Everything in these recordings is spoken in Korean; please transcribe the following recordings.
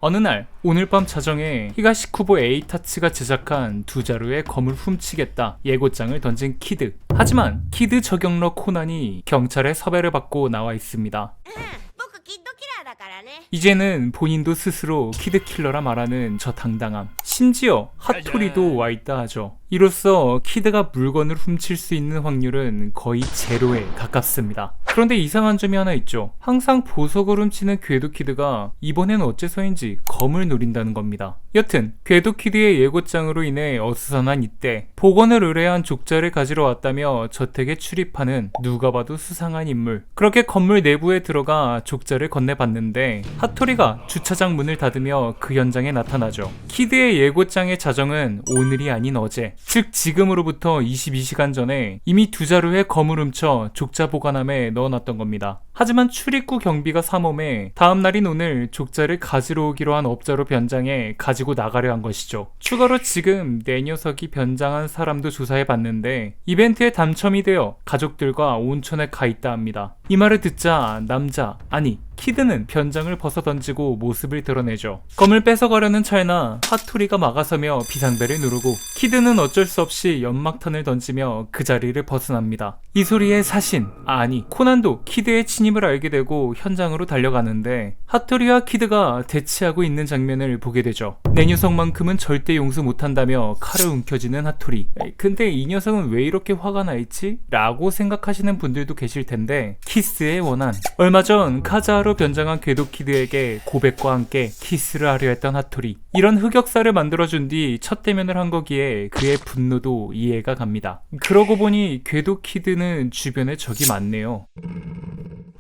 어느 날 오늘 밤 자정에 히가시쿠보 에이타츠가 제작한 두 자루의 검을 훔치겠다 예고장을 던진 키드. 하지만 키드 저격러 코난이 경찰의 섭외를 받고 나와 있습니다. 이제는 본인도 스스로 키드킬러라 말하는 저 당당함, 심지어 핫토리도 와있다 하죠. 이로써 키드가 물건을 훔칠 수 있는 확률은 거의 제로에 가깝습니다. 그런데 이상한 점이 하나 있죠. 항상 보석을 훔치는 궤도 키드가 이번엔 어째서인지 검을 노린다는 겁니다. 여튼 궤도 키드의 예고장으로 인해 어수선한 이때 복원을 의뢰한 족자를 가지러 왔다며 저택에 출입하는 누가 봐도 수상한 인물. 그렇게 건물 내부에 들어가 족자를 건네봤는데 핫토리가 주차장 문을 닫으며 그 현장에 나타나죠. 키드의 예고장의 자정은 오늘이 아닌 어제, 즉 지금으로부터 22시간 전에 이미 두 자루의 검을 훔쳐 족자 보관함에 넣어놨던 겁니다. 하지만 출입구 경비가 삼엄해 다음날인 오늘 족자를 가지러 오기로 한 업자로 변장해 가지고 나가려 한 것이죠. 추가로 지금 내 녀석이 변장한 사람도 조사해봤는데 이벤트에 당첨이 되어 가족들과 온천에 가 있다 합니다. 이 말을 듣자 키드는 변장을 벗어던지고 모습을 드러내죠. 검을 뺏어가려는 찰나 핫토리가 막아서며 비상벨을 누르고 키드는 어쩔 수 없이 연막탄을 던지며 그 자리를 벗어납니다. 이 소리에 코난도 키드의 침입을 알게 되고 현장으로 달려가는데 핫토리와 키드가 대치하고 있는 장면을 보게 되죠. 내 녀석만큼은 절대 용서 못한다며 칼을 움켜쥐는 핫토리. 근데 이 녀석은 왜 이렇게 화가 나 있지? 라고 생각하시는 분들도 계실 텐데 키스의 원한. 얼마 전 카자하로 변장한 궤도 키드에게 고백과 함께 키스를 하려 했던 핫토리. 이런 흑역사를 만들어준 뒤 첫 대면을 한 거기에 그의 분노도 이해가 갑니다. 그러고 보니 궤도 키드는 주변에 적이 많네요.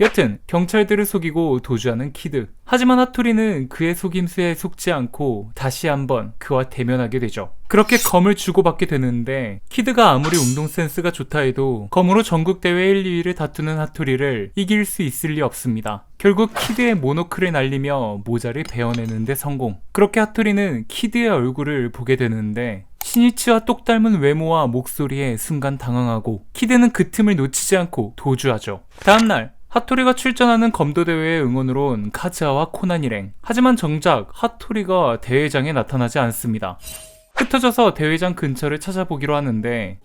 여튼 경찰들을 속이고 도주하는 키드. 하지만 핫토리는 그의 속임수에 속지 않고 다시 한번 그와 대면하게 되죠. 그렇게 검을 주고받게 되는데 키드가 아무리 운동 센스가 좋다 해도 검으로 전국대회 1, 2위를 다투는 핫토리를 이길 수 있을 리 없습니다. 결국 키드의 모노클을 날리며 모자를 베어내는 데 성공. 그렇게 핫토리는 키드의 얼굴을 보게 되는데 시니치와 똑 닮은 외모와 목소리에 순간 당황하고 키드는 그 틈을 놓치지 않고 도주하죠. 다음날 핫토리가 출전하는 검도대회에 응원으로 온 카즈하와 코난 일행. 하지만 정작 핫토리가 대회장에 나타나지 않습니다. 흩어져서 대회장 근처를 찾아보기로 하는데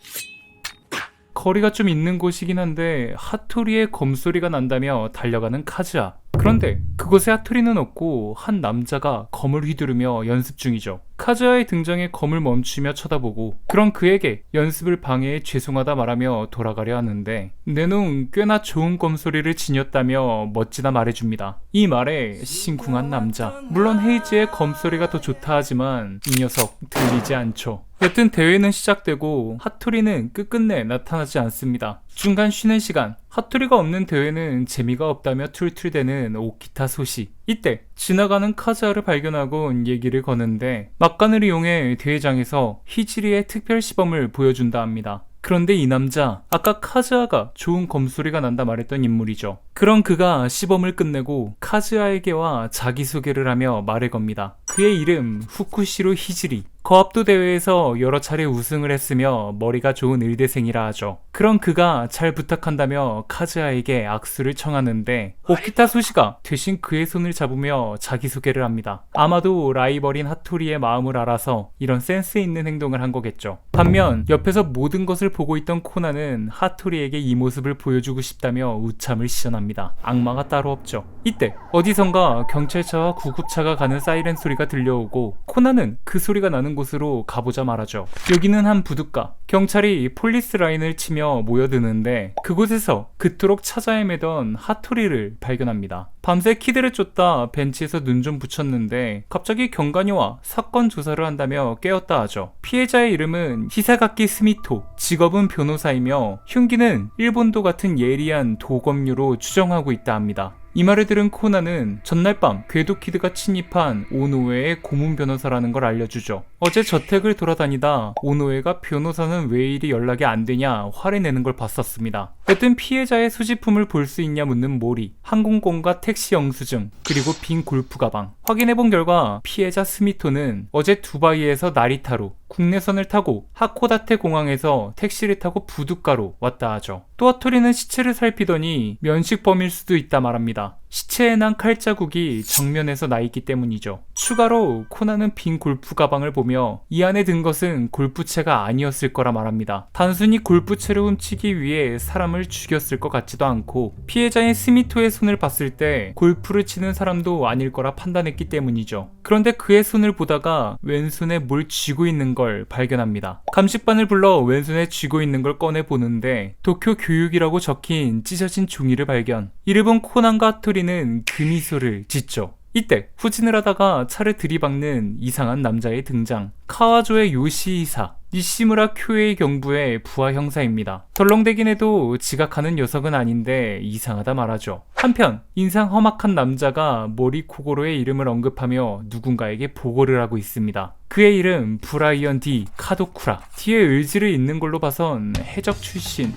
거리가 좀 있는 곳이긴 한데 핫토리의 검소리가 난다며 달려가는 카즈하. 그런데 그곳에 핫토리는 없고 한 남자가 검을 휘두르며 연습 중이죠. 카즈하의 등장에 검을 멈추며 쳐다보고 그런 그에게 연습을 방해해 죄송하다 말하며 돌아가려 하는데 내놈 꽤나 좋은 검소리를 지녔다며 멋지다 말해줍니다. 이 말에 심쿵한 남자. 물론 헤이즈의 검소리가 더 좋다 하지만 이 녀석 들리지 않죠. 여튼 대회는 시작되고 핫토리는 끝끝내 나타나지 않습니다. 중간 쉬는 시간, 핫토리가 없는 대회는 재미가 없다며 툴툴대는 오키타 소시. 이때 지나가는 카즈하를 발견하고 얘기를 거는데 막간을 이용해 대회장에서 히지리의 특별 시범을 보여준다 합니다. 그런데 이 남자, 아까 카즈하가 좋은 검소리가 난다 말했던 인물이죠. 그런 그가 시범을 끝내고 카즈하에게와 자기소개를 하며 말을 겁니다. 그의 이름 후쿠시로 히지리. 거합도 대회에서 여러 차례 우승을 했으며 머리가 좋은 의대생이라 하죠. 그런 그가 잘 부탁한다며 카즈하에게 악수를 청하는데 오키타 소시가 대신 그의 손을 잡으며 자기소개를 합니다. 아마도 라이벌인 핫토리의 마음을 알아서 이런 센스 있는 행동을 한 거겠죠. 반면 옆에서 모든 것을 보고 있던 코난은 핫토리에게 이 모습을 보여주고 싶다며 우참을 시전합니다. 악마가 따로 없죠. 이때 어디선가 경찰차와 구급차가 가는 사이렌 소리가 들려오고 코난은 그 소리가 나는 곳으로 가보자 말하죠. 여기는 한 부둣가. 경찰이 폴리스 라인을 치며 모여드는데 그곳에서 그토록 찾아 헤매던 핫토리를 발견합니다. 밤새 키드를 쫓다 벤치에서 눈 좀 붙였는데 갑자기 경관이 와 사건 조사를 한다며 깨었다 하죠. 피해자의 이름은 히사가키 스미토, 직업은 변호사이며 흉기는 일본도 같은 예리한 도검류로 추정하고 있다 합니다. 이 말을 들은 코난은 전날 밤 궤도 키드가 침입한 오노에의 고문 변호사라는 걸 알려주죠. 어제 저택을 돌아다니다 오노에가 변호사는 왜 이리 연락이 안 되냐 화를 내는 걸 봤었습니다. 여튼 피해자의 수집품을 볼 수 있냐 묻는 모리, 항공권과 택시 영수증, 그리고 빈 골프 가방. 확인해본 결과 피해자 스미토는 어제 두바이에서 나리타로, 국내선을 타고 하코다테 공항에서 택시를 타고 부둣가로 왔다 하죠. 또 핫토리는 시체를 살피더니 면식범일 수도 있다 말합니다. 시체에 난 칼자국이 정면에서 나 있기 때문이죠. 추가로 코난은 빈 골프 가방을 보며 이 안에 든 것은 골프채가 아니었을 거라 말합니다. 단순히 골프채를 훔치기 위해 사람을 죽였을 것 같지도 않고 피해자인 스미토의 손을 봤을 때 골프를 치는 사람도 아닐 거라 판단했기 때문이죠. 그런데 그의 손을 보다가 왼손에 뭘 쥐고 있는 걸 발견합니다. 감식반을 불러 왼손에 쥐고 있는 걸 꺼내보는데 도쿄 교육이라고 적힌 찢어진 종이를 발견. 이를 본 코난과 하토리는 그 미소를 짓죠. 이때 후진을 하다가 차를 들이박는 이상한 남자의 등장. 카와조의 요시이사, 니시무라 쿄에이 경부의 부하 형사입니다. 덜렁대긴 해도 지각하는 녀석은 아닌데 이상하다 말하죠. 한편 인상 험악한 남자가 모리코고로의 이름을 언급하며 누군가에게 보고를 하고 있습니다. 그의 이름 브라이언 D 카도쿠라. 뒤에 을지를 잇는 걸로 봐선 해적 출신.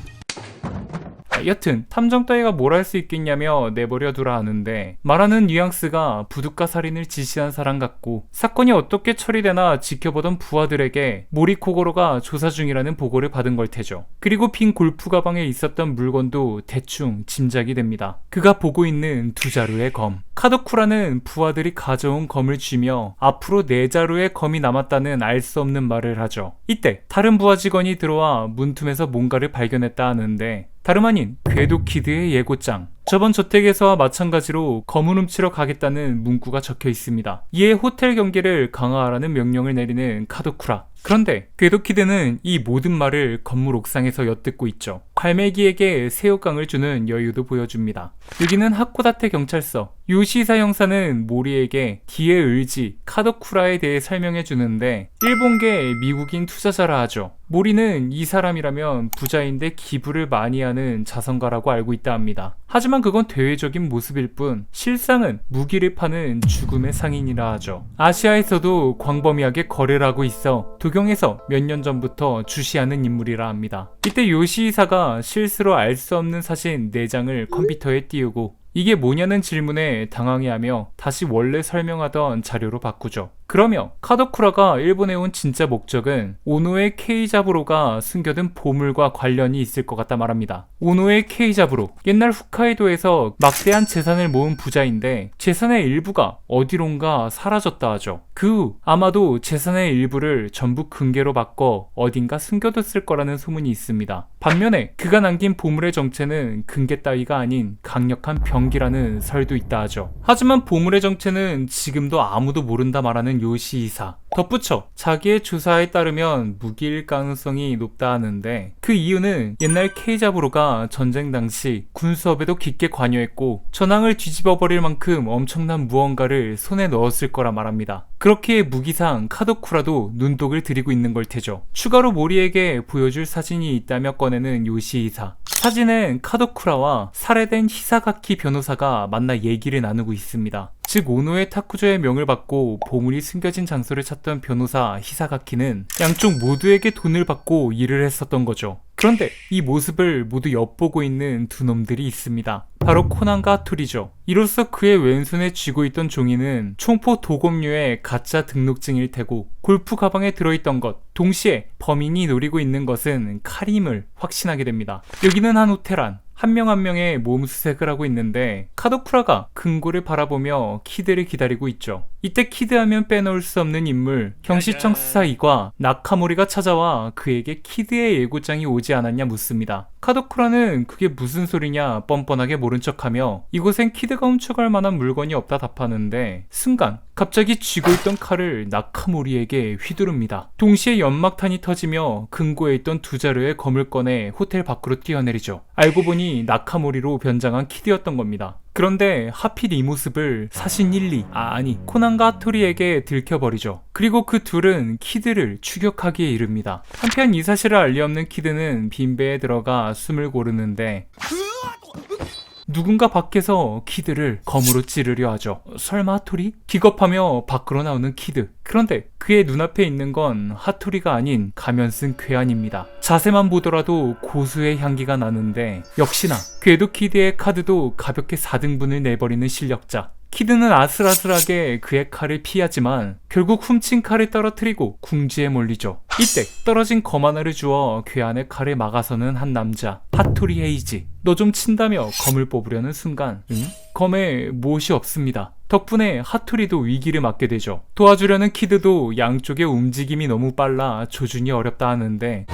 여튼 탐정 따위가 뭘 할 수 있겠냐며 내버려 두라 하는데 말하는 뉘앙스가 부둣가 살인을 지시한 사람 같고 사건이 어떻게 처리되나 지켜보던 부하들에게 모리코고로가 조사 중이라는 보고를 받은 걸 테죠. 그리고 빈 골프 가방에 있었던 물건도 대충 짐작이 됩니다. 그가 보고 있는 두 자루의 검. 카도쿠라는 부하들이 가져온 검을 쥐며 앞으로 4자루의 검이 남았다는 알 수 없는 말을 하죠. 이때 다른 부하 직원이 들어와 문틈에서 뭔가를 발견했다 하는데 다름 아닌 궤도키드의 예고장. 저번 저택에서와 마찬가지로 검을 훔치러 가겠다는 문구가 적혀 있습니다. 이에 호텔 경계를 강화하라는 명령을 내리는 카도쿠라. 그런데 궤도키드는 이 모든 말을 건물 옥상에서 엿듣고 있죠. 갈매기에게 새우깡을 주는 여유도 보여줍니다. 여기는 하코다테 경찰서. 요시사 형사는 모리에게 뒤에 을지 카도쿠라에 대해 설명해 주는데 일본계 미국인 투자자라 하죠. 모리는 이 사람이라면 부자인데 기부를 많이 하는 자선가라고 알고 있다 합니다. 하지만 그건 대외적인 모습일 뿐 실상은 무기를 파는 죽음의 상인이라 하죠. 아시아에서도 광범위하게 거래를 하고 있어 도경에서 몇 년 전부터 주시하는 인물이라 합니다. 이때 요시이사가 실수로 알 수 없는 사진 4장을 컴퓨터에 띄우고 이게 뭐냐는 질문에 당황해하며 다시 원래 설명하던 자료로 바꾸죠. 그러며 카도쿠라가 일본에 온 진짜 목적은 오노의 케이자부로가 숨겨둔 보물과 관련이 있을 것 같다 말합니다. 오노의 케이자부로, 옛날 홋카이도에서 막대한 재산을 모은 부자인데 재산의 일부가 어디론가 사라졌다 하죠. 그 후 아마도 재산의 일부를 전부 금괴로 바꿔 어딘가 숨겨뒀을 거라는 소문이 있습니다. 반면에 그가 남긴 보물의 정체는 금괴 따위가 아닌 강력한 병기라는 설도 있다 하죠. 하지만 보물의 정체는 지금도 아무도 모른다 말하는 요시이사. 덧붙여 자기의 조사에 따르면 무기일 가능성이 높다 하는데 그 이유는 옛날 케이자부로가 전쟁 당시 군수업에도 깊게 관여했고 전황을 뒤집어버릴 만큼 엄청난 무언가를 손에 넣었을 거라 말합니다. 그렇기에 무기상 카도쿠라도 눈독을 들이고 있는 걸 테죠. 추가로 모리에게 보여줄 사진이 있다며 꺼내는 요시이사. 사진엔 카도쿠라와 살해된 히사가키 변호사가 만나 얘기를 나누고 있습니다. 즉 오노의 타쿠조의 명을 받고 보물이 숨겨진 장소를 찾던 변호사 히사가키는 양쪽 모두에게 돈을 받고 일을 했었던 거죠. 그런데 이 모습을 모두 엿보고 있는 두 놈들이 있습니다. 바로 코난과 하토리죠. 이로써 그의 왼손에 쥐고 있던 종이는 총포 도검류의 가짜 등록증일 테고 골프 가방에 들어있던 것, 동시에 범인이 노리고 있는 것은 칼임을 확신하게 됩니다. 여기는 한 호텔 안. 한 명 한 명의 몸수색을 하고 있는데 카도쿠라가 금고를 바라보며 키드를 기다리고 있죠. 이때 키드하면 빼놓을 수 없는 인물 경시청 수사이과 나카모리가 찾아와 그에게 키드의 예고장이 오지 않았냐 묻습니다. 카도쿠라는 그게 무슨 소리냐 뻔뻔하게 모른 척하며 이곳엔 키드가 훔쳐갈 만한 물건이 없다 답하는데 순간 갑자기 쥐고 있던 칼을 나카모리에게 휘두릅니다. 동시에 연막탄이 터지며 금고에 있던 두 자루의 검을 꺼내 호텔 밖으로 뛰어내리죠. 알고 보니 나카모리로 변장한 키드였던 겁니다. 그런데 하필 이 모습을 사신 1, 2, 코난과 하토리에게 들켜버리죠. 그리고 그 둘은 키드를 추격하기에 이릅니다. 한편 이 사실을 알리 없는 키드는 빈배에 들어가 숨을 고르는데 누군가 밖에서 키드를 검으로 찌르려 하죠. 설마 하토리? 기겁하며 밖으로 나오는 키드. 그런데 그의 눈앞에 있는 건 하토리가 아닌 가면 쓴 괴한입니다. 자세만 보더라도 고수의 향기가 나는데 역시나 궤도 키드의 카드도 가볍게 4등분을 내버리는 실력자. 키드는 아슬아슬하게 그의 칼을 피하지만 결국 훔친 칼을 떨어뜨리고 궁지에 몰리죠. 이때 떨어진 검 하나를 주어 괴한의 칼을 막아서는 한 남자, 하토리 헤이지. 너 좀 친다며 검을 뽑으려는 순간 검에 못이 없습니다. 덕분에 하토리도 위기를 맞게 되죠. 도와주려는 키드도 양쪽의 움직임이 너무 빨라 조준이 어렵다 하는데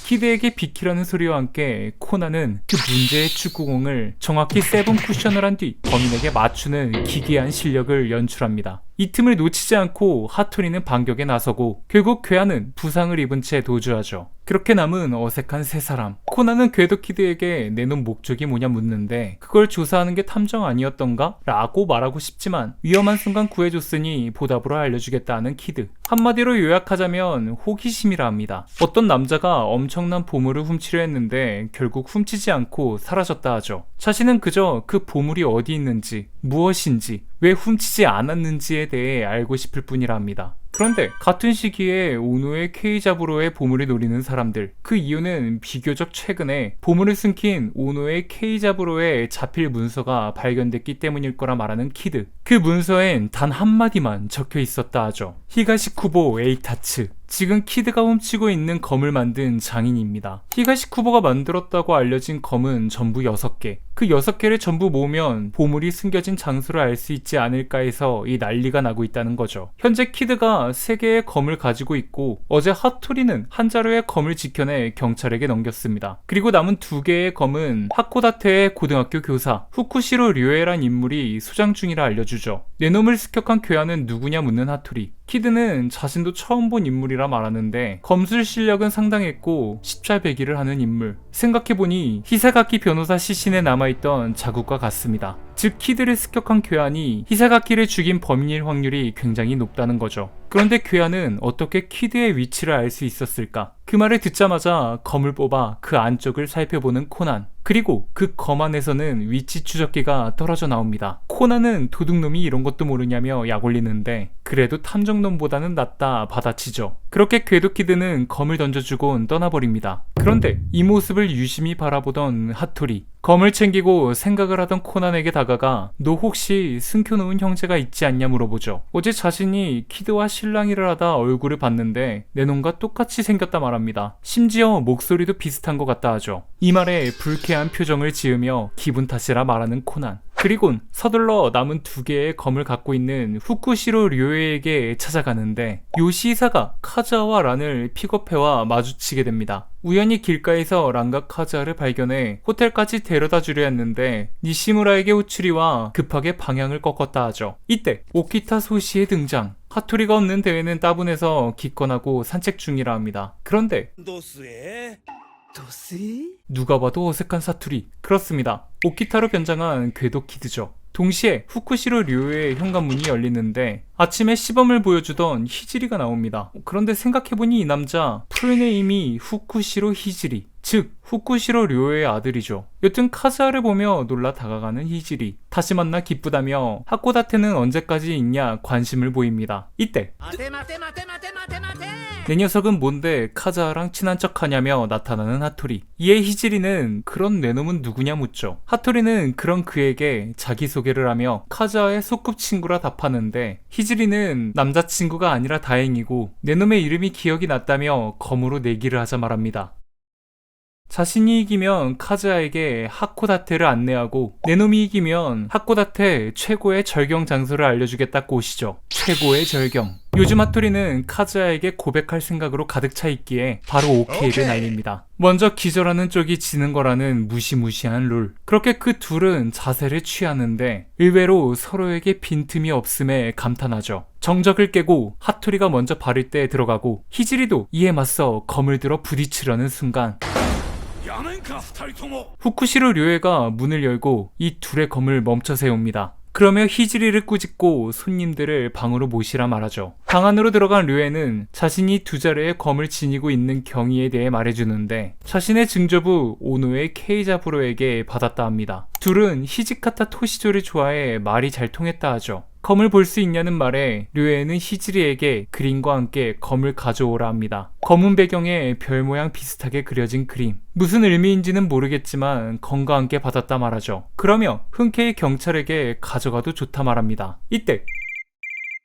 키드에게 비키라는 소리와 함께 코난은 그 문제의 축구공을 정확히 세븐 쿠션을 한 뒤 범인에게 맞추는 기괴한 실력을 연출합니다. 이 틈을 놓치지 않고 하토리는 반격에 나서고 결국 괴한은 부상을 입은 채 도주하죠. 그렇게 남은 어색한 세 사람. 코난은 궤도 키드에게 내놓은 목적이 뭐냐 묻는데 그걸 조사하는 게 탐정 아니었던가? 라고 말하고 싶지만 위험한 순간 구해줬으니 보답으로 알려주겠다는 키드. 한마디로 요약하자면 호기심이라 합니다. 어떤 남자가 엄청난 보물을 훔치려 했는데 결국 훔치지 않고 사라졌다 하죠. 자신은 그저 그 보물이 어디 있는지, 무엇인지, 왜 훔치지 않았는지에 대해 알고 싶을 뿐이라 합니다. 그런데 같은 시기에 오노의 케이자부로의 보물을 노리는 사람들, 그 이유는 비교적 최근에 보물을 숨긴 오노의 케이자부로의 자필 문서가 발견됐기 때문일 거라 말하는 키드. 그 문서엔 단 한마디만 적혀 있었다 하죠. 히가시쿠보 에이타츠. 지금 키드가 훔치고 있는 검을 만든 장인입니다. 히가시쿠보가 만들었다고 알려진 검은 전부 6개. 그 6개를 전부 모으면 보물이 숨겨진 장소를 알 수 있지 않을까 해서 이 난리가 나고 있다는 거죠. 현재 키드가 3개의 검을 가지고 있고 어제 하토리는 한 자루의 검을 지켜내 경찰에게 넘겼습니다. 그리고 남은 2개의 검은 하코다테의 고등학교 교사 후쿠시로 료에란 인물이 소장 중이라 알려주죠. 내 놈을 습격한 괴한은 누구냐 묻는 하토리. 키드는 자신도 처음 본 인물이라 말하는데 검술 실력은 상당했고 십자배기를 하는 인물. 생각해보니 히사가키 변호사 시신에 남아있던 자국과 같습니다. 즉 키드를 습격한 괴한이 히사가키를 죽인 범인일 확률이 굉장히 높다는 거죠. 그런데 괴한은 어떻게 키드의 위치를 알 수 있었을까? 그 말을 듣자마자 검을 뽑아 그 안쪽을 살펴보는 코난. 그리고 그 검 안에서는 위치 추적기가 떨어져 나옵니다. 코난은 도둑놈이 이런 것도 모르냐며 약올리는데 그래도 탐정놈보다는 낫다 받아치죠. 그렇게 궤도 키드는 검을 던져주곤 떠나버립니다. 그런데 이 모습을 유심히 바라보던 하토리. 검을 챙기고 생각을 하던 코난에게 다가가 너 혹시 숨겨놓은 형제가 있지 않냐 물어보죠. 어제 자신이 키드와 실랑이를 하다 얼굴을 봤는데 내 놈과 똑같이 생겼다 말합니다. 심지어 목소리도 비슷한 것 같다 하죠. 이 말에 불쾌한 표정을 지으며 기분 탓이라 말하는 코난. 그리곤 서둘러 남은 2개의 검을 갖고 있는 후쿠시로 료에에게 찾아가는데 요시이사가 카즈아와 란을 픽업해와 마주치게 됩니다. 우연히 길가에서 란과 카즈아를 발견해 호텔까지 데려다 주려 했는데 니시무라에게 호출이와 급하게 방향을 꺾었다 하죠. 이때 오키타 소시의 등장. 하토리가 없는 대회는 따분해서 기권하고 산책 중이라 합니다. 그런데 누가 봐도 어색한 사투리. 그렇습니다. 오키타로 변장한 궤도 키드죠. 동시에 후쿠시로 료의 현관문이 열리는데 아침에 시범을 보여주던 히지리가 나옵니다. 그런데 생각해보니 이 남자 풀네임이 후쿠시로 히지리, 즉 후쿠시로 료의 아들이죠. 여튼 카즈아를 보며 놀라 다가가는 히지리. 다시 만나 기쁘다며 하코다테는 언제까지 있냐 관심을 보입니다. 이때 내 녀석은 뭔데 카즈아랑 친한 척하냐며 나타나는 하토리. 이에 히지리는 그런 내 놈은 누구냐 묻죠. 하토리는 그런 그에게 자기소개를 하며 카즈아의 소꿉친구라 답하는데 히지리는 남자친구가 아니라 다행이고 내 놈의 이름이 기억이 났다며 검으로 내기를 하자 말합니다. 자신이 이기면 카즈아에게 하코다테를 안내하고 내 놈이 이기면 하코다테 최고의 절경 장소를 알려주겠다 꼬시죠. 최고의 절경. 요즘 하토리는 카즈아에게 고백할 생각으로 가득 차 있기에 바로 오케이를 날립니다. 먼저 기절하는 쪽이 지는 거라는 무시무시한 룰. 그렇게 그 둘은 자세를 취하는데 의외로 서로에게 빈틈이 없음에 감탄하죠. 정적을 깨고 하토리가 먼저 발을 때 들어가고 히지리도 이에 맞서 검을 들어 부딪히려는 순간 후쿠시로 료에가 문을 열고 이 둘의 검을 멈춰 세웁니다. 그러며 히지리를 꾸짖고 손님들을 방으로 모시라 말하죠. 방 안으로 들어간 류에는 자신이 두 자루의 검을 지니고 있는 경위에 대해 말해주는데 자신의 증조부 오노의 케이자부로에게 받았다 합니다. 둘은 히지카타 토시조를 좋아해 말이 잘 통했다 하죠. 검을 볼 수 있냐는 말에 류에는 히지리에게 그림과 함께 검을 가져오라 합니다. 검은 배경에 별 모양 비슷하게 그려진 그림. 무슨 의미인지는 모르겠지만 검과 함께 받았다 말하죠. 그러며 흔쾌히 경찰에게 가져가도 좋다 말합니다. 이때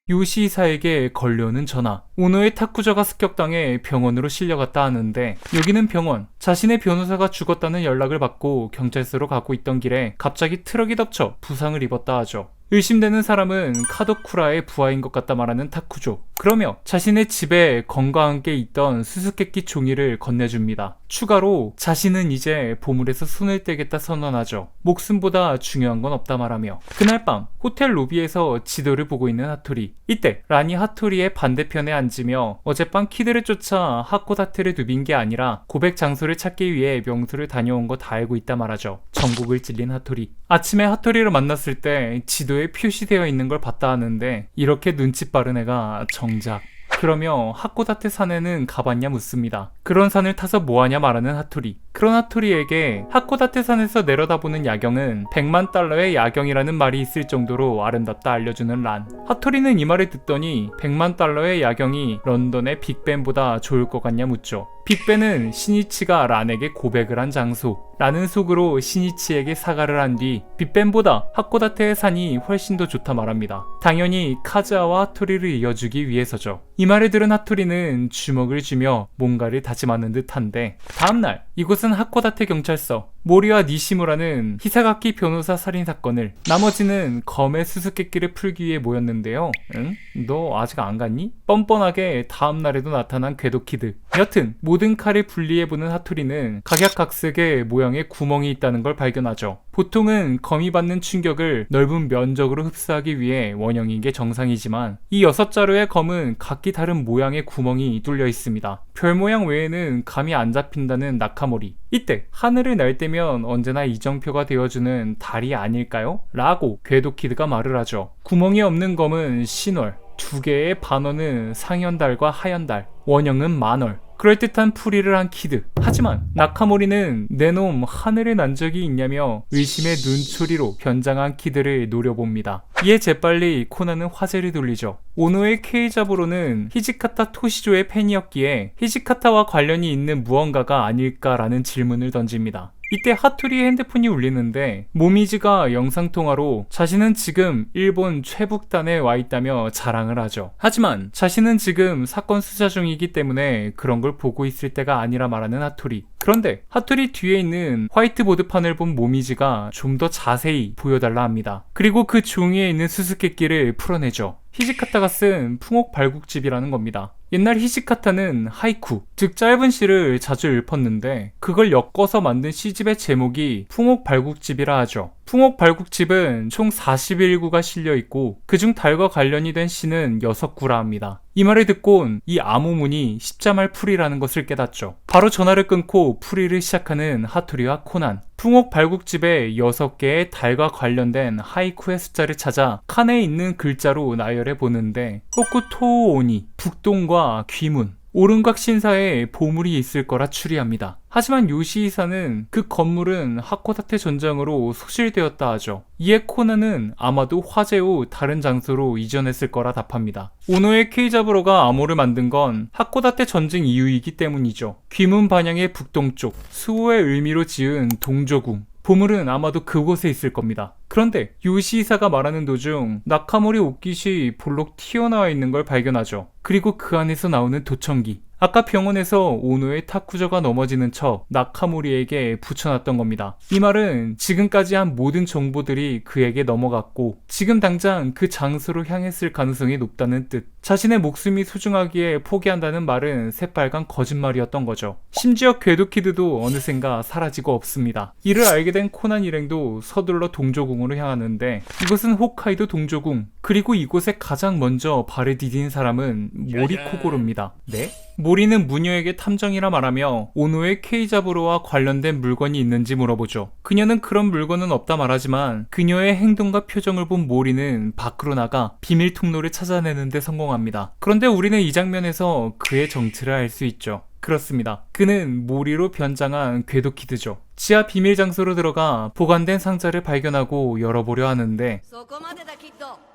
요시이사에게 걸려오는 전화. 오노의 타쿠저가 습격당해 병원으로 실려갔다 하는데 여기는 병원. 자신의 변호사가 죽었다는 연락을 받고 경찰서로 가고 있던 길에 갑자기 트럭이 덮쳐 부상을 입었다 하죠. 의심되는 사람은 카도쿠라의 부하인 것 같다 말하는 타쿠조. 그러며 자신의 집에 검과 함께 있던 수수께끼 종이를 건네줍니다. 추가로 자신은 이제 보물에서 손을 떼겠다 선언하죠. 목숨보다 중요한 건 없다 말하며 그날 밤 호텔 로비에서 지도를 보고 있는 하토리. 이때 란이 하토리의 반대편에 앉으며 어젯밤 키드를 쫓아 하코다테를 누빈 게 아니라 고백 장소를 찾기 위해 명소를 다녀온 거 다 알고 있다 말하죠. 전국을 찔린 하토리. 아침에 하토리를 만났을 때 지도에 표시되어 있는 걸 봤다 하는데 이렇게 눈치 빠른 애가 정작. 그러며 하코다테 산에는 가봤냐 묻습니다. 그런 산을 타서 뭐하냐 말하는 하토리. 그런 하토리에게 하코다테 산에서 내려다보는 야경은 100만 달러의 야경이라는 말이 있을 정도로 아름답다 알려주는 란. 하토리는 이 말을 듣더니 100만 달러의 야경이 런던의 빅벤보다 좋을 것 같냐 묻죠. 빅벤은 시니치가 란에게 고백을 한 장소. 라는 속으로 시니치에게 사과를 한 뒤 빅벤보다 하코다테의 산이 훨씬 더 좋다 말합니다. 당연히 카즈아와 하토리를 이어주기 위해서죠. 이 말을 들은 하토리는 주먹을 쥐며 뭔가를 다짐하는 듯한데 다음날 이곳은 하코다테 경찰서. 모리와 니시무라는 히사가키 변호사 살인 사건을, 나머지는 검의 수수께끼를 풀기 위해 모였는데요. 응? 너 아직 안 갔니? 뻔뻔하게 다음날에도 나타난 궤도키드. 여튼 모든 칼을 분리해보는 하토리는 각약각색의 모양의 구멍이 있다는 걸 발견하죠. 보통은 검이 받는 충격을 넓은 면적으로 흡수하기 위해 원형인 게 정상이지만 이 6자루의 검은 각기 다른 모양의 구멍이 뚫려 있습니다. 별 모양 외에는 감이 안 잡힌다는 나카모리. 이때 하늘을 날 때면 언제나 이정표가 되어주는 달이 아닐까요? 라고 궤도키드가 말을 하죠. 구멍이 없는 검은 신월, 2개의 반월은 상현달과 하현달, 원형은 만월. 그럴듯한 풀이를 한 키드. 하지만 나카모리는 내 놈 하늘에 난 적이 있냐며 의심의 눈초리로 변장한 키드를 노려봅니다. 이에 재빨리 코나는 화제를 돌리죠. 오노의 케이자부로는 히지카타 토시조의 팬이었기에 히지카타와 관련이 있는 무언가가 아닐까라는 질문을 던집니다. 이때 하토리의 핸드폰이 울리는데 모미즈가 영상통화로 자신은 지금 일본 최북단에 와 있다며 자랑을 하죠. 하지만 자신은 지금 사건 수사 중이기 때문에 그런 걸 보고 있을 때가 아니라 말하는 하토리. 그런데 하토리 뒤에 있는 화이트보드판을 본 모미즈가 좀 더 자세히 보여달라 합니다. 그리고 그 종이에 있는 수수께끼를 풀어내죠. 히지카타가 쓴 풍옥 발국집이라는 겁니다. 옛날 히지카타는 하이쿠, 즉 짧은 시를 자주 읊었는데 그걸 엮어서 만든 시집의 제목이 풍옥 발국집이라 하죠. 풍옥 발국집은 총 41구가 실려있고 그중 달과 관련이 된 시는 6구라 합니다. 이 말을 듣곤 이 암호문이 십자말 풀이라는 것을 깨닫죠. 바로 전화를 끊고 풀이를 시작하는 하토리와 코난. 풍옥 발국집의 6개의 달과 관련된 하이쿠의 숫자를 찾아 칸에 있는 글자로 나열해 보는데 호쿠토오니, 북동과 귀문, 오른각 신사에 보물이 있을 거라 추리합니다. 하지만 요시이사는 그 건물은 하코다테 전장으로 소실되었다 하죠. 이에 코나는 아마도 화재 후 다른 장소로 이전했을 거라 답합니다. 오노의 케이자부로가 암호를 만든 건 하코다테 전쟁 이후이기 때문이죠. 귀문 반향의 북동쪽, 수호의 의미로 지은 동조궁. 보물은 아마도 그곳에 있을 겁니다. 그런데 요시이사가 말하는 도중 나카모리 옷깃이 볼록 튀어나와 있는 걸 발견하죠. 그리고 그 안에서 나오는 도청기. 아까 병원에서 오노의 타쿠저가 넘어지는 척 나카모리에게 붙여놨던 겁니다. 이 말은 지금까지 한 모든 정보들이 그에게 넘어갔고 지금 당장 그 장소로 향했을 가능성이 높다는 뜻. 자신의 목숨이 소중하기에 포기한다는 말은 새빨간 거짓말이었던 거죠. 심지어 궤도키드도 어느샌가 사라지고 없습니다. 이를 알게 된 코난 일행도 서둘러 동조궁으로 향하는데 이곳은 홋카이도 동조궁. 그리고 이곳에 가장 먼저 발을 디딘 사람은 모리코고로입니다. 네? 모리는 무녀에게 탐정이라 말하며 오노의 케이자부로와 관련된 물건이 있는지 물어보죠. 그녀는 그런 물건은 없다 말하지만 그녀의 행동과 표정을 본 모리는 밖으로 나가 비밀 통로를 찾아내는데 성공합니다. 그런데 우리는 이 장면에서 그의 정체를 알 수 있죠. 그렇습니다. 그는 모리로 변장한 궤도키드죠. 지하 비밀 장소로 들어가 보관된 상자를 발견하고 열어보려 하는데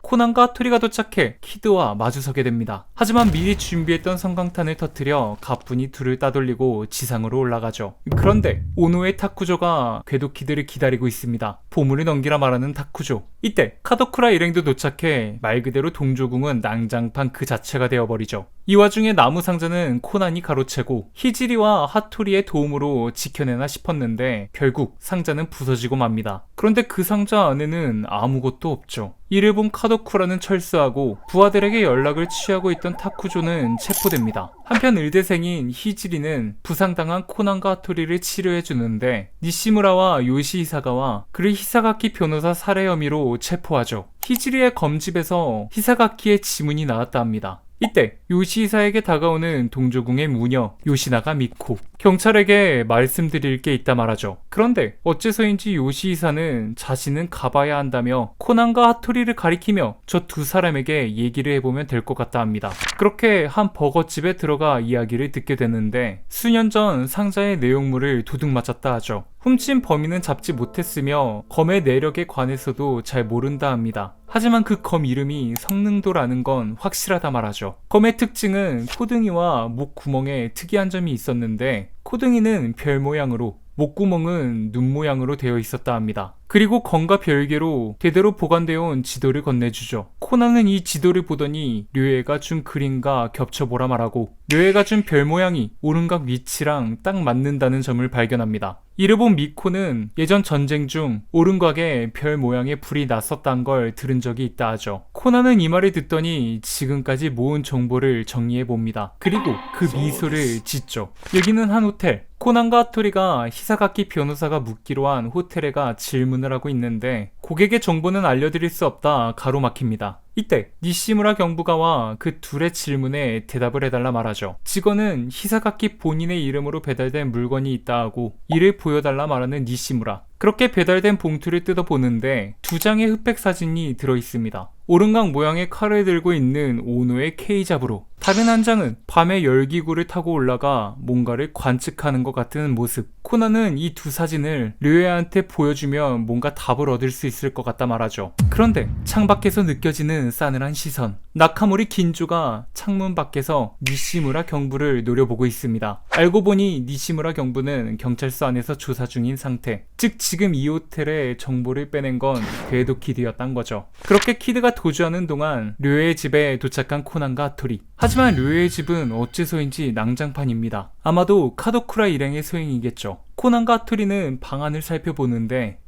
코난과 하토리가 도착해 키드와 마주서게 됩니다. 하지만 미리 준비했던 성광탄을 터뜨려 가뿐히 둘을 따돌리고 지상으로 올라가죠. 그런데 오노의 타쿠조가 궤도키드를 기다리고 있습니다. 보물을 넘기라 말하는 타쿠조. 이때 카도쿠라 일행도 도착해 말 그대로 동조궁은 난장판 그 자체가 되어버리죠. 이 와중에 나무 상자는 코난이 가로채고 히지리와 하토리의 도움으로 지켜내나 싶었는데 결국 상자는 부서지고 맙니다. 그런데 그 상자 안에는 아무것도 없죠. 이를 본 카도쿠라는 철수하고 부하들에게 연락을 취하고 있던 타쿠조는 체포됩니다. 한편 의대생인 히지리는 부상당한 코난과 하토리를 치료해주는데 니시무라와 요시히사가와 그를 히사가키 변호사 살해 혐의로 체포하죠. 히지리의 검집에서 히사가키의 지문이 나왔다 합니다. 이때 요시히사에게 다가오는 동조궁의 무녀 요시나가 미코. 경찰에게 말씀드릴 게 있다 말하죠. 그런데 어째서인지 요시히사는 자신은 가봐야 한다며 코난과 하토리를 가리키며 저 두 사람에게 얘기를 해보면 될 것 같다 합니다. 그렇게 한 버거집에 들어가 이야기를 듣게 되는데 수년 전 상자의 내용물을 도둑 맞았다 하죠. 훔친 범인은 잡지 못했으며 검의 내력에 관해서도 잘 모른다 합니다. 하지만 그 검 이름이 성능도라는 건 확실하다 말하죠. 검의 특징은 코등이와 목 구멍에 특이한 점이 있었는데 코등이는 별 모양으로 목구멍은 눈 모양으로 되어 있었다 합니다. 그리고 검과 별개로 대대로 보관되어 온 지도를 건네주죠. 코난은 이 지도를 보더니 류에가 준 그림과 겹쳐보라 말하고 류에가 준 별 모양이 오른각 위치랑 딱 맞는다는 점을 발견합니다. 이를 본 미코는 예전 전쟁 중 오른각에 별 모양의 불이 났었단 걸 들은 적이 있다 하죠. 코난은 이 말을 듣더니 지금까지 모은 정보를 정리해봅니다. 그리고 그 미소를 짓죠. 여기는 한 호텔. 코난과 하토리가 히사가키 변호사가 묵기로 한 호텔에가 질문을 하고 있는데 고객의 정보는 알려드릴 수 없다 가로막힙니다. 이때 니시무라 경부가와 그 둘의 질문에 대답을 해달라 말하죠. 직원은 히사가키 본인의 이름으로 배달된 물건이 있다 하고 이를 보여달라 말하는 니시무라. 그렇게 배달된 봉투를 뜯어보는데 두 장의 흑백 사진이 들어있습니다. 오른각 모양의 칼을 들고 있는 오노의 케이잡으로, 다른 한 장은 밤에 열기구를 타고 올라가 뭔가를 관측하는 것 같은 모습. 코난은 이 두 사진을 류에한테 보여주면 뭔가 답을 얻을 수 있을 것 같다 말하죠. 그런데 창밖에서 느껴지는 싸늘한 시선. 나카모리 긴조가 창문 밖에서 니시무라 경부를 노려보고 있습니다. 알고 보니 니시무라 경부는 경찰서 안에서 조사 중인 상태. 즉 지금 이 호텔에 정보를 빼낸 건 궤도키드였단 거죠. 그렇게 키드가 도주하는 동안 류에의 집에 도착한 코난과 하토리. 하지만 류에의 집은 어째서인지 난장판입니다. 아마도 카도쿠라 일행의 소행이겠죠. 코난과 하토리는 방 안을 살펴보는데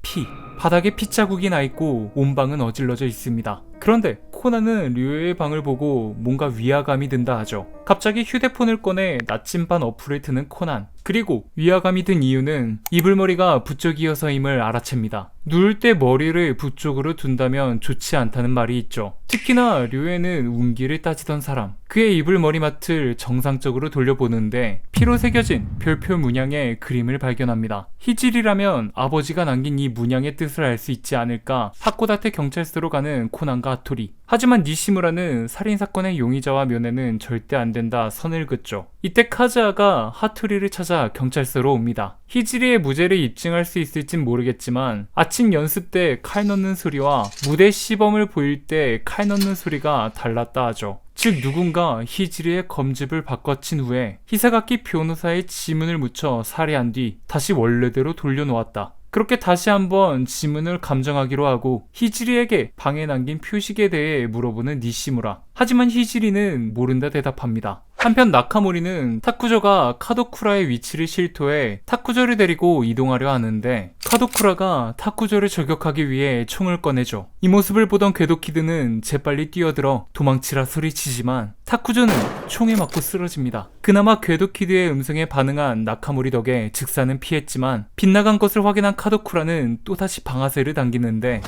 바닥에 피자국이 나있고 온 방은 어질러져 있습니다. 그런데 코난은 류에의 방을 보고 뭔가 위화감이 든다 하죠. 갑자기 휴대폰을 꺼내 나침반 어플을 트는 코난. 그리고 위화감이 든 이유는 이불머리가 부쩍이어서임을 알아챕니다. 누울 때 머리를 부쪽으로 둔다면 좋지 않다는 말이 있죠. 특히나 류에는 운기를 따지던 사람. 그의 이불머리맡을 정상적으로 돌려보는데 피로 새겨진 별표 문양의 그림을 발견합니다. 히질이라면 아버지가 남긴 이 문양의 뜻을 알 수 있지 않을까 하코다테 경찰서로 가는 코난과 하토리. 하지만 니시무라는 살인사건의 용의자와 면회는 절대 안 된다 선을 긋죠. 이때 카즈아가 하토리를 찾아 경찰서로 옵니다. 히지리의 무죄를 입증할 수 있을진 모르겠지만 아침 연습 때 칼 넣는 소리와 무대 시범을 보일 때 칼 넣는 소리가 달랐다 하죠. 즉 누군가 히지리의 검집을 바꿔친 후에 히사가키 변호사의 지문을 묻혀 살해한 뒤 다시 원래대로 돌려놓았다. 그렇게 다시 한번 지문을 감정하기로 하고 히지리에게 방에 남긴 표식에 대해 물어보는 니시무라. 하지만 히지리는 모른다 대답합니다. 한편 나카모리는 타쿠조가 카도쿠라의 위치를 실토해 타쿠조를 데리고 이동하려 하는데 카도쿠라가 타쿠조를 저격하기 위해 총을 꺼내죠. 이 모습을 보던 궤도키드는 재빨리 뛰어들어 도망치라 소리치지만 타쿠조는 총에 맞고 쓰러집니다. 그나마 궤도키드의 음성에 반응한 나카모리 덕에 즉사는 피했지만 빗나간 것을 확인한 카도쿠라는 또다시 방아쇠를 당기는데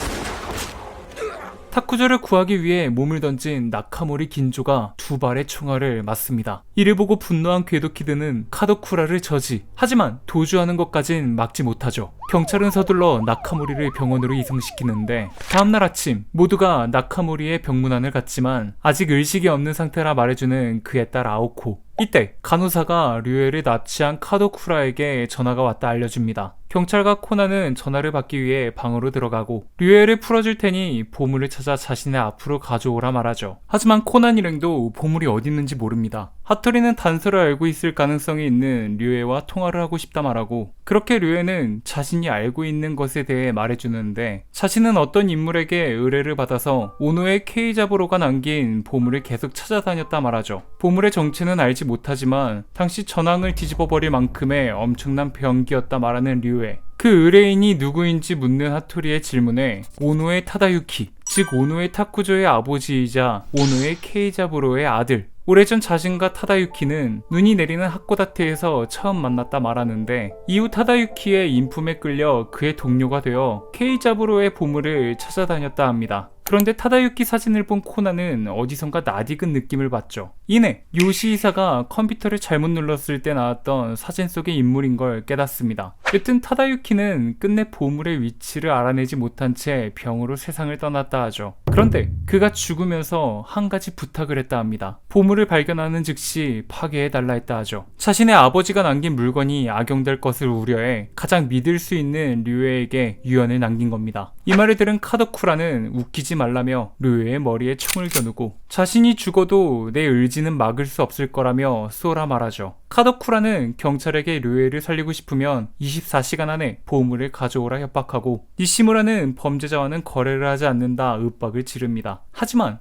타쿠조를 구하기 위해 몸을 던진 나카모리 긴조가 두 발의 총알을 맞습니다. 이를 보고 분노한 궤도 키드는 카도쿠라를 저지. 하지만 도주하는 것까진 막지 못하죠. 경찰은 서둘러 나카모리를 병원으로 이송시키는데 다음날 아침 모두가 나카모리의 병문안을 갔지만 아직 의식이 없는 상태라 말해주는 그의 딸 아오코. 이때 간호사가 류에를 납치한 카도쿠라에게 전화가 왔다 알려줍니다. 경찰과 코난은 전화를 받기 위해 방으로 들어가고 류에를 풀어줄 테니 보물을 찾아 자신의 앞으로 가져오라 말하죠. 하지만 코난 일행도 보물이 어디 있는지 모릅니다. 하토리는 단서를 알고 있을 가능성이 있는 류에와 통화를 하고 싶다 말하고 그렇게 류에는 자신이 알고 있는 것에 대해 말해주는데 자신은 어떤 인물에게 의뢰를 받아서 오노의 케이자부로가 남긴 보물을 계속 찾아다녔다 말하죠. 보물의 정체는 알지 못하지만 당시 전황을 뒤집어버릴 만큼의 엄청난 병기였다 말하는 류에. 그 의뢰인이 누구인지 묻는 하토리의 질문에 오노의 타다유키, 즉 오노의 타쿠조의 아버지이자 오노의 케이자부로의 아들, 오래전 자신과 타다유키는 눈이 내리는 하코다테에서 처음 만났다 말하는데 이후 타다유키의 인품에 끌려 그의 동료가 되어 케이자부로의 보물을 찾아다녔다 합니다. 그런데 타다유키 사진을 본 코난은 어디선가 낯익은 느낌을 받죠. 이내 요시이사가 컴퓨터를 잘못 눌렀을 때 나왔던 사진 속의 인물인 걸 깨닫습니다. 여튼 타다유키는 끝내 보물의 위치를 알아내지 못한 채 병으로 세상을 떠났다 하죠. 그런데 그가 죽으면서 한 가지 부탁을 했다 합니다. 보물을 발견하는 즉시 파괴해달라 했다 하죠. 자신의 아버지가 남긴 물건이 악용될 것을 우려해 가장 믿을 수 있는 류에에게 유언을 남긴 겁니다. 이 말을 들은 카도쿠라는 웃기지 말라며 류에의 머리에 총을 겨누고 자신이 죽어도 내 의지는 막을 수 없을 거라며 쏘라 말하죠. 카도쿠라는 경찰에게 류에를 살리고 싶으면 24시간 안에 보물을 가져오라 협박하고 니시무라는 범죄자와는 거래를 하지 않는다 윽박을 지릅니다. 하지만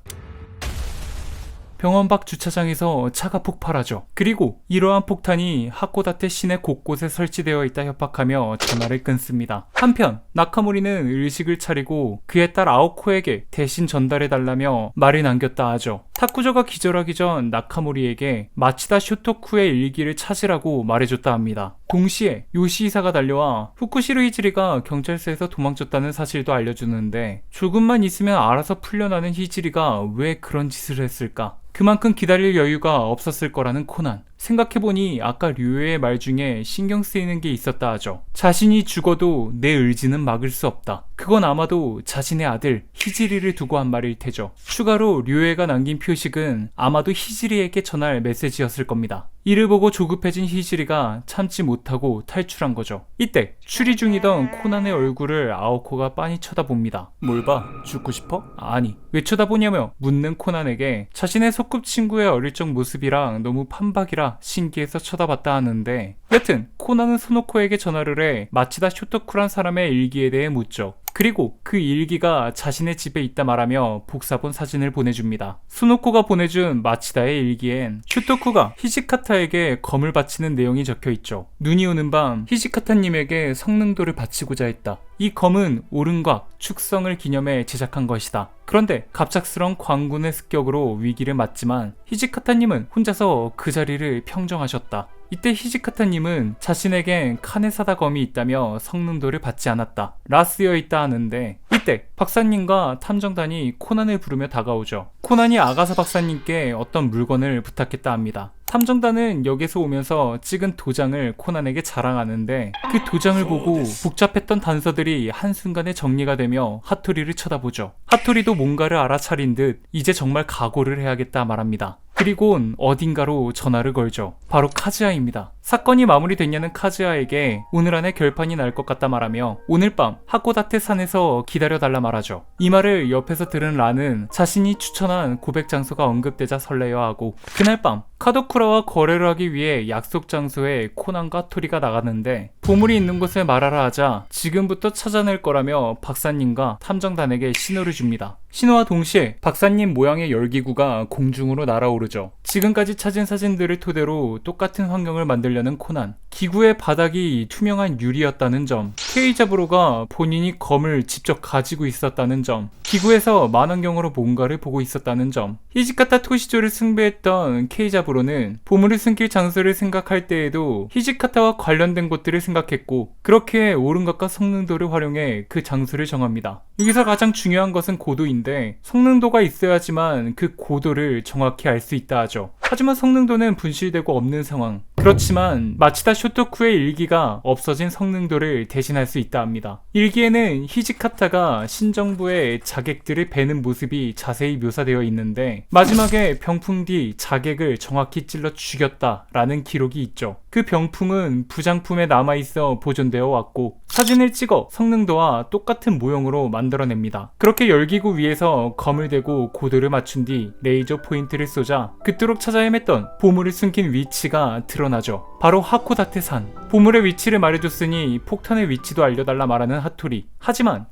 병원 밖 주차장에서 차가 폭발하죠. 그리고 이러한 폭탄이 하코다테 시내 곳곳에 설치되어 있다 협박하며 전화를 끊습니다. 한편 나카모리는 의식을 차리고 그의 딸 아오코에게 대신 전달해달라며 말을 남겼다 하죠. 타쿠조가 기절하기 전 나카모리에게 마치다 쇼토쿠의 일기를 찾으라고 말해줬다 합니다. 동시에 요시이사가 달려와 후쿠시로 히지리가 경찰서에서 도망쳤다는 사실도 알려주는데 조금만 있으면 알아서 풀려나는 히지리가 왜 그런 짓을 했을까? 그만큼 기다릴 여유가 없었을 거라는 코난. 생각해보니 아까 류에의 말 중에 신경 쓰이는 게 있었다 하죠. 자신이 죽어도 내 의지는 막을 수 없다. 그건 아마도 자신의 아들 히지리를 두고 한 말일 테죠. 추가로 류에가 남긴 표식은 아마도 히지리에게 전할 메시지였을 겁니다. 이를 보고 조급해진 히지리가 참지 못하고 탈출한 거죠. 이때 추리 중이던 코난의 얼굴을 아오코가 빤히 쳐다봅니다. 뭘 봐? 죽고 싶어? 아니, 왜 쳐다보냐며 묻는 코난에게 자신의 소꿉친구의 어릴 적 모습이랑 너무 판박이라 신기해서 쳐다봤다 하는데 여튼 코난은 소노코에게 전화를 해 마치다 쇼토쿠란 사람의 일기에 대해 묻죠. 그리고 그 일기가 자신의 집에 있다 말하며 복사본 사진을 보내줍니다. 소노코가 보내준 마치다의 일기엔 쇼토쿠가 히지카타에게 검을 바치는 내용이 적혀있죠. 눈이 오는 밤 히지카타님에게 성능도를 바치고자 했다. 이 검은 오른곽, 축성을 기념해 제작한 것이다. 그런데 갑작스런 광군의 습격으로 위기를 맞지만 히지카타님은 혼자서 그 자리를 평정하셨다. 이때 히지카타님은 자신에겐 카네사다 검이 있다며 성능도를 받지 않았다 라 쓰여있다 하는데 이때 박사님과 탐정단이 코난을 부르며 다가오죠. 코난이 아가사 박사님께 어떤 물건을 부탁했다 합니다. 탐정단은 역에서 오면서 찍은 도장을 코난에게 자랑하는데 그 도장을 보고 복잡했던 단서들이 한순간에 정리가 되며 하토리를 쳐다보죠. 하토리도 뭔가를 알아차린 듯 이제 정말 각오를 해야겠다 말합니다. 그리곤 어딘가로 전화를 걸죠. 바로 카즈아입니다. 사건이 마무리됐냐는 카즈아에게 오늘 안에 결판이 날 것 같다 말하며 오늘 밤 하코다테 산에서 기다려달라 말하죠. 이 말을 옆에서 들은 라는 자신이 추천한 고백 장소가 언급되자 설레어하고 그날 밤 카도쿠라와 거래를 하기 위해 약속 장소에 코난과 토리가 나갔는데 보물이 있는 곳을 말하라 하자 지금부터 찾아낼 거라며 박사님과 탐정단에게 신호를 줍니다. 신호와 동시에 박사님 모양의 열기구가 공중으로 날아오르죠. 지금까지 찾은 사진들을 토대로 똑같은 환경을 만들려 달려는 코난. 기구의 바닥이 투명한 유리였다는 점, 케이자브로가 본인이 검을 직접 가지고 있었다는 점, 기구에서 만원경으로 뭔가를 보고 있었다는 점. 히지카타 토시조를 숭배했던 케이자브로는 보물을 숨길 장소를 생각할 때에도 히지카타와 관련된 곳들을 생각했고, 그렇게 오른각과 성능도를 활용해 그 장소를 정합니다. 여기서 가장 중요한 것은 고도인데, 성능도가 있어야지만 그 고도를 정확히 알 수 있다 하죠. 하지만 성능도는 분실되고 없는 상황. 그렇지만 마치다 쇼토쿠의 일기가 없어진 성능도를 대신할 수 있다 합니다. 일기에는 히지카타가 신정부의 자객들을 베는 모습이 자세히 묘사되어 있는데, 마지막에 병풍 뒤 자객을 정확히 찔러 죽였다라는 기록이 있죠. 그 병풍은 부장품에 남아있어 보존되어 왔고, 사진을 찍어 성능도와 똑같은 모형으로 만들어냅니다. 그렇게 열기구 위에서 검을 대고 고도를 맞춘 뒤 레이저 포인트를 쏘자 그토록 찾아 헤맸던 보물을 숨긴 위치가 드러나죠. 바로 하코다테 산. 보물의 위치를 말해줬으니 폭탄의 위치도 알려달라 말하는 하토리. 하지만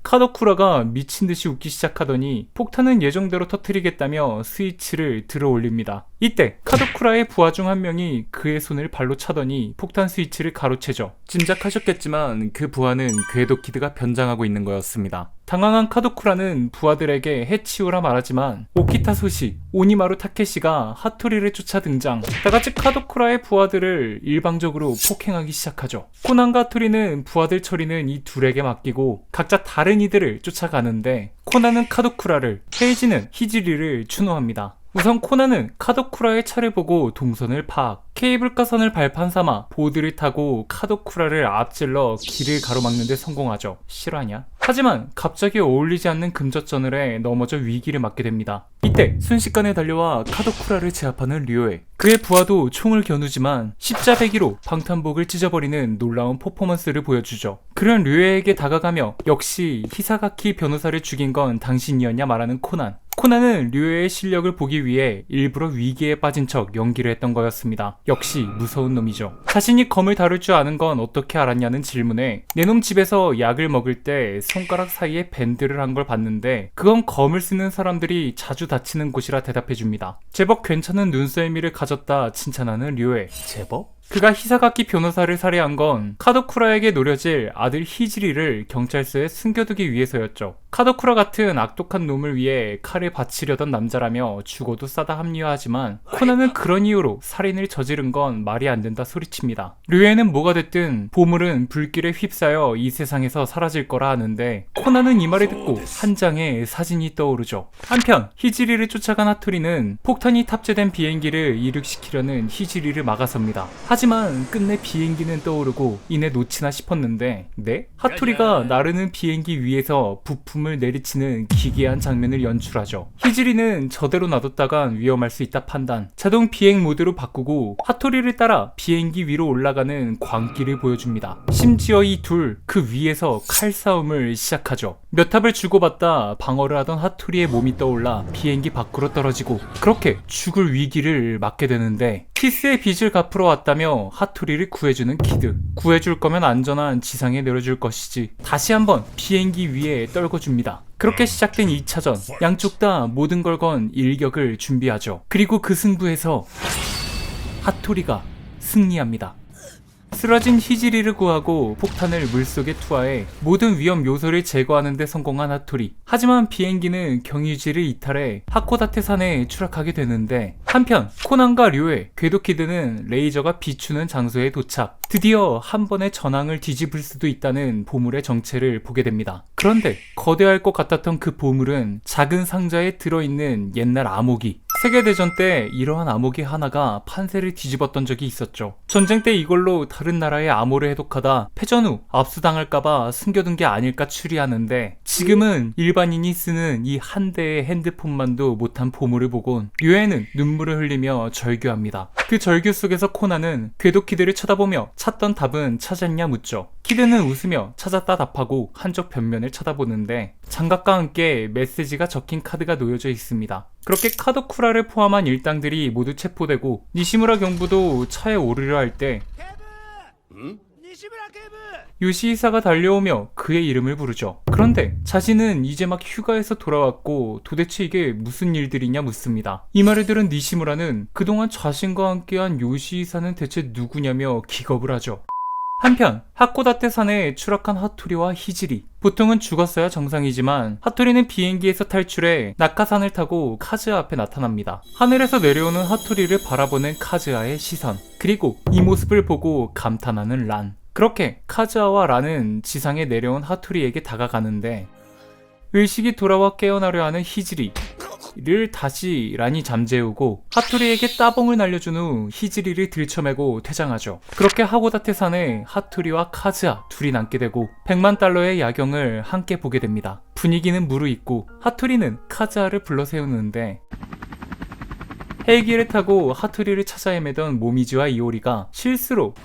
카도쿠라가 미친듯이 웃기 시작하더니 폭탄은 예정대로 터뜨리겠다며 스위치를 들어 올립니다. 이때 카도쿠라의 부하 중 한 명이 그의 손을 발로 차더니 폭탄 스위치를 가로채죠. 짐작하셨겠지만 그 부하는 궤도키드가 변장하고 있는 거였습니다. 당황한 카도쿠라는 부하들에게 해치우라 말하지만 오키타 소시, 오니마루 타케시가 하토리를 쫓아 등장. 다같이 카도쿠라의 부하들을 일방적으로 폭행하기 시작하죠. 코난과 하토리는 부하들 처리는 이 둘에게 맡기고 각자 다른 이들을 쫓아가는데, 코난은 카도쿠라를, 헤이지는 히지리를 추노합니다. 우선 코난은 카도쿠라의 차를 보고 동선을 파악, 케이블카선을 발판 삼아 보드를 타고 카도쿠라를 앞질러 길을 가로막는 데 성공하죠. 실화냐? 하지만 갑자기 어울리지 않는 금저저널에 넘어져 위기를 맞게 됩니다. 이때 순식간에 달려와 카도쿠라를 제압하는 류에. 그의 부하도 총을 겨누지만 십자배기로 방탄복을 찢어버리는 놀라운 퍼포먼스를 보여주죠. 그런 류에에게 다가가며 역시 히사가키 변호사를 죽인 건 당신이었냐 말하는 코난. 코난은 류에의 실력을 보기 위해 일부러 위기에 빠진 척 연기를 했던 거였습니다. 역시 무서운 놈이죠. 자신이 검을 다룰 줄 아는 건 어떻게 알았냐는 질문에 내 놈 집에서 약을 먹을 때 손가락 사이에 밴드를 한 걸 봤는데 그건 검을 쓰는 사람들이 자주 다치는 곳이라 대답해줍니다. 제법 괜찮은 눈썰미를 가졌다 칭찬하는 류에. 제법? 그가 히사가키 변호사를 살해한 건 카도쿠라에게 노려질 아들 히지리를 경찰서에 숨겨두기 위해서였죠. 카도쿠라 같은 악독한 놈을 위해 칼을 바치려던 남자라며 죽어도 싸다 합리화하지만 코난은 그런 이유로 살인을 저지른 건 말이 안 된다 소리칩니다. 류에는 뭐가 됐든 보물은 불길에 휩싸여 이 세상에서 사라질 거라 하는데, 코난은 이 말을 듣고 한 장의 사진이 떠오르죠. 한편 히지리를 쫓아간 하토리는 폭탄이 탑재된 비행기를 이륙시키려는 히지리를 막아섭니다. 하지만 끝내 비행기는 떠오르고 이내 놓치나 싶었는데, 네? 하토리가 나르는 비행기 위에서 부품을 내리치는 기괴한 장면을 연출하죠. 히지리는 저대로 놔뒀다간 위험할 수 있다 판단, 자동 비행 모드로 바꾸고 하토리를 따라 비행기 위로 올라가는 광기를 보여줍니다. 심지어 이 둘 그 위에서 칼싸움을 시작하죠. 몇 탑을 주고받다 방어를 하던 하토리의 몸이 떠올라 비행기 밖으로 떨어지고, 그렇게 죽을 위기를 맞게 되는데, 키스의 빚을 갚으러 왔다며 하토리를 구해주는 키드. 구해줄 거면 안전한 지상에 내려줄 것이지. 다시 한번 비행기 위에 떨궈줍니다. 그렇게 시작된 2차전. 양쪽 다 모든 걸 건 일격을 준비하죠. 그리고 그 승부에서 하토리가 승리합니다. 쓰러진 히지리를 구하고 폭탄을 물속에 투하해 모든 위험 요소를 제거하는 데 성공한 하토리. 하지만 비행기는 경유지를 이탈해 하코다테 산에 추락하게 되는데, 한편 코난과 류에, 궤도키드는 레이저가 비추는 장소에 도착. 드디어 한 번에 전황을 뒤집을 수도 있다는 보물의 정체를 보게 됩니다. 그런데 거대할 것 같았던 그 보물은 작은 상자에 들어있는 옛날 암호기. 세계대전 때 이러한 암호기 하나가 판세를 뒤집었던 적이 있었죠. 전쟁 때 이걸로 다른 나라의 암호를 해독하다 패전 후 압수당할까봐 숨겨둔 게 아닐까 추리하는데, 지금은 일반인이 쓰는 이 한 대의 핸드폰만도 못한 보물을 보곤 류에는 눈물을 흘리며 절규합니다. 그 절규 속에서 코난은 궤도키드를 쳐다보며 찾던 답은 찾았냐 묻죠. 키드는 웃으며 찾았다 답하고 한쪽 변면을 쳐다보는데, 장갑과 함께 메시지가 적힌 카드가 놓여져 있습니다. 그렇게 카도쿠라를 포함한 일당들이 모두 체포되고, 니시무라 경부도 차에 오르려 할 때 요시히사가 달려오며 그의 이름을 부르죠. 그런데 자신은 이제 막 휴가에서 돌아왔고 도대체 이게 무슨 일들이냐 묻습니다. 이 말을 들은 니시무라는 그동안 자신과 함께한 요시히사는 대체 누구냐며 기겁을 하죠. 한편 하코다테 산에 추락한 하토리와 히지리, 보통은 죽었어야 정상이지만 하토리는 비행기에서 탈출해 낙하산을 타고 카즈아 앞에 나타납니다. 하늘에서 내려오는 하토리를 바라보는 카즈아의 시선, 그리고 이 모습을 보고 감탄하는 란. 그렇게 카즈아와 란은 지상에 내려온 하토리에게 다가가는데 의식이 돌아와 깨어나려 하는 히지리를 다시 란이 잠재우고 하토리에게 따봉을 날려준 후 히지리를 들쳐매고 퇴장하죠. 그렇게 하고다테 산에 하토리와 카즈아 둘이 남게 되고 100만 달러의 야경을 함께 보게 됩니다. 분위기는 무르익고 하토리는 카즈아를 불러 세우는데 헬기를 타고 하토리를 찾아 헤매던 모미지와 이오리가 실수로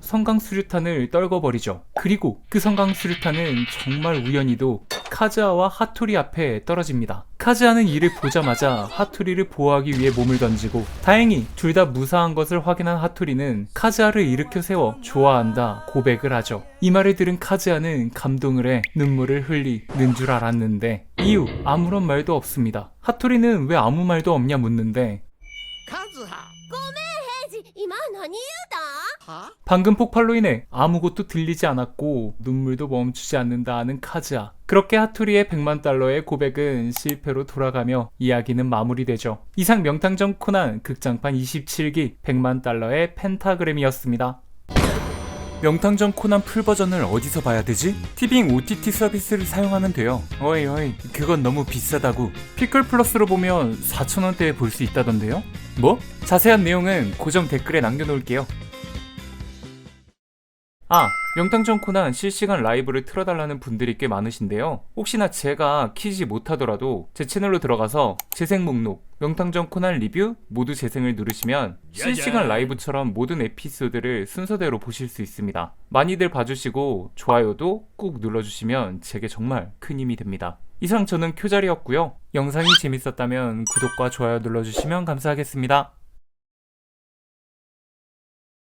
성강수류탄을 떨궈버리죠. 그리고 그 성강수류탄은 정말 우연히도 카즈아와 하토리 앞에 떨어집니다. 카즈아는 이를 보자마자 하토리를 보호하기 위해 몸을 던지고 다행히 둘 다 무사한 것을 확인한 하토리는 카즈아를 일으켜 세워 좋아한다 고백을 하죠. 이 말을 들은 카즈아는 감동을 해 눈물을 흘리는 줄 알았는데 이후 아무런 말도 없습니다. 하토리는 왜 아무 말도 없냐 묻는데 방금 폭발로 인해 아무것도 들리지 않았고 눈물도 멈추지 않는다 하는 카즈아. 그렇게 하토리의 100만 달러의 고백은 실패로 돌아가며 이야기는 마무리되죠. 이상 명탐정 코난 극장판 27기 100만 달러의 펜타그램이었습니다. 명탐정 코난 풀버전을 어디서 봐야 되지? 티빙 OTT 서비스를 사용하면 돼요. 어이 그건 너무 비싸다고. 피클 플러스로 보면 4,000원대에 볼 수 있다던데요? 뭐? 자세한 내용은 고정 댓글에 남겨놓을게요. 명탐정 코난 실시간 라이브를 틀어달라는 분들이 꽤 많으신데요. 혹시나 제가 키지 못하더라도 제 채널로 들어가서 재생 목록 명탐정 코난 리뷰 모두 재생을 누르시면 실시간 라이브처럼 모든 에피소드를 순서대로 보실 수 있습니다. 많이들 봐주시고 좋아요도 꾹 눌러주시면 제게 정말 큰 힘이 됩니다. 이상 저는 쿄자리였고요. 영상이 재밌었다면 구독과 좋아요 눌러주시면 감사하겠습니다.